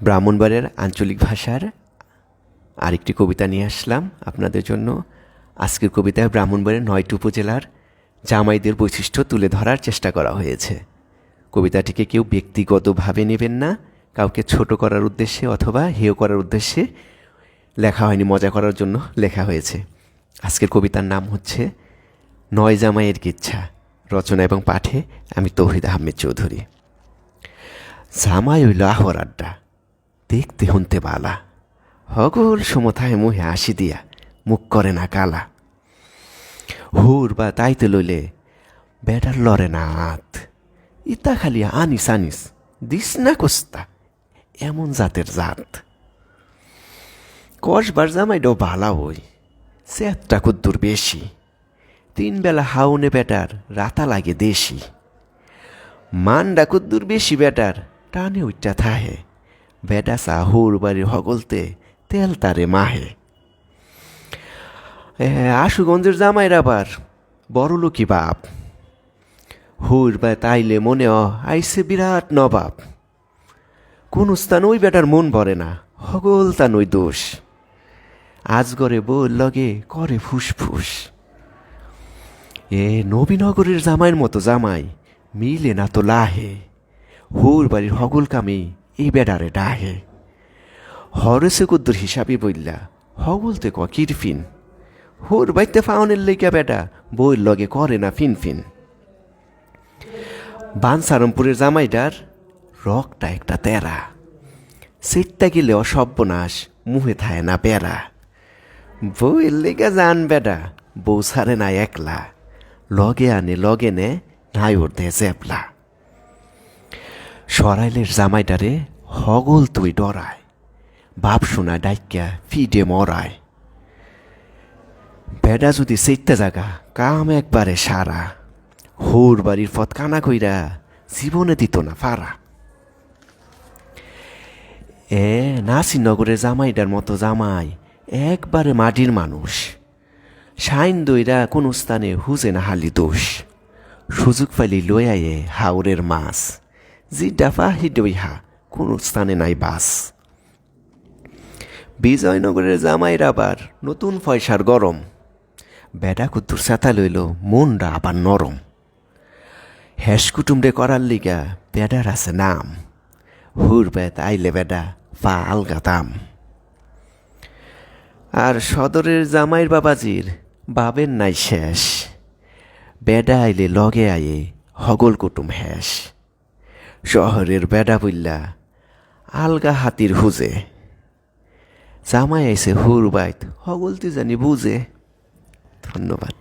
ব্রাহ্মণবাড়িয়ার আঞ্চলিক ভাষার আরেকটি কবিতা নিয়ে আসলাম আপনাদের জন্য। আজকের কবিতায় ব্রাহ্মণবাড়িয়ার ৯টি উপজেলার জামাইদের বৈশিষ্ট্য তুলে ধরার চেষ্টা করা হয়েছে। কবিতাটিকে কেউ ব্যক্তিগতভাবে নেবেন না, কাউকে ছোট করার উদ্দেশ্যে অথবা হেয় করার উদ্দেশ্যে লেখা হয়নি, মজা করার জন্য লেখা হয়েছে। আজকের কবিতার নাম হচ্ছে নয় জামাইয়ের কিচ্ছা। রচনা এবং পাঠে আমি তৌহিদ আহমেদ চৌধুরী। জামাই হইল আহর আড্ডা, দেখতে শুনতে বালা, হগল সমথায় মুহে হাসি দিয়া মুখ করে না কালা। হুর বা তাইতে লইলে বেটার লড়ে না হাত, ইতা খালি আনিস আনিস দিস না কোস্তা, এমন জাতের জাত। কসবার জামাইটাও ভালা হই, সেটটা কুদ্দুর বেশি, 3 বেলা হাউনে বেটার রাতা লাগে দেশি। মানডা কুদ্দুর বেশি বেটার টানে উচ্চা থাহে, বেটা সাহুর বাড়ির হগলতে তেল তারে মাহে। আশুগঞ্জের জামাইর আবার বড় লোকি বাপ, হুর বা তাইলে মনে আইসে বিরাট নবাব। কোন স্থান ওই বেটার মন ভরে না, হগল তান ওই দোষ, আজগরে বউর লগে করে ফুসফুস। নবীনগরের জামাইয়ের মতো জামাই মিলে না তো লাহে, হুর বাড়ির হগল কামে এই বেডারে ডাহে। হরেছে কুদ্দুর হিসাবে বললা, হগলতে ক কিরফিন, হুর বাইতে ফাউনের লেগা বেটা বইয়ের লগে করে না ফিনফিন। বানসারমপুরের জামাইটার রকটা একটা তেরা, সেটটা গেলে অসব্যনাশ মুহে থায় না পেরা। বইয়ের লেগা জান বেটা বউ সারে না একলা, লগে আনে লগে নে নাই ওর দে জেপলা। সরাইলের জামাইটারে হগল তুই ডরায়, বাপ শোনা ডাইক্যা ফিডে মরায়। বেডা যদি সেইটা জাগা কাম একবারে সারা, হুর বাড়ির পথ কানা কইরা জীবনে দিত না ফারা। নাসিরনগরের জামাইটার মতো জামাই একবারে মাটির মানুষ, সাইন দইরা কোন স্থানে হুজে না হালি দোষ। সুযোগ পাইলি লয়ায়ে হাওরের মাছ, জিডা ফাহি দইহা কোন স্থানে নাই বাস। বিজয়নগরের জামাইর আবার নতুন পয়সার গরম, বেডা কুত্তুর সাথা লইল মনটা আবার নরম। হেস কুটুমরে করার লিগা বেডার আছে নাম, হুর বেত আইলে বেডা পা আলগা দাম। আর সদরের জামাইর বাবাজির বাবের নাই শেষ, বেডা আইলে লগে আয়ে হগল কুটুম হেস। শহরের বেডা বললা আলগা হাতির হুজে, জামাই আইসে হুর বাইত হগলতি জানি বুঝে। ধন্যবাদ।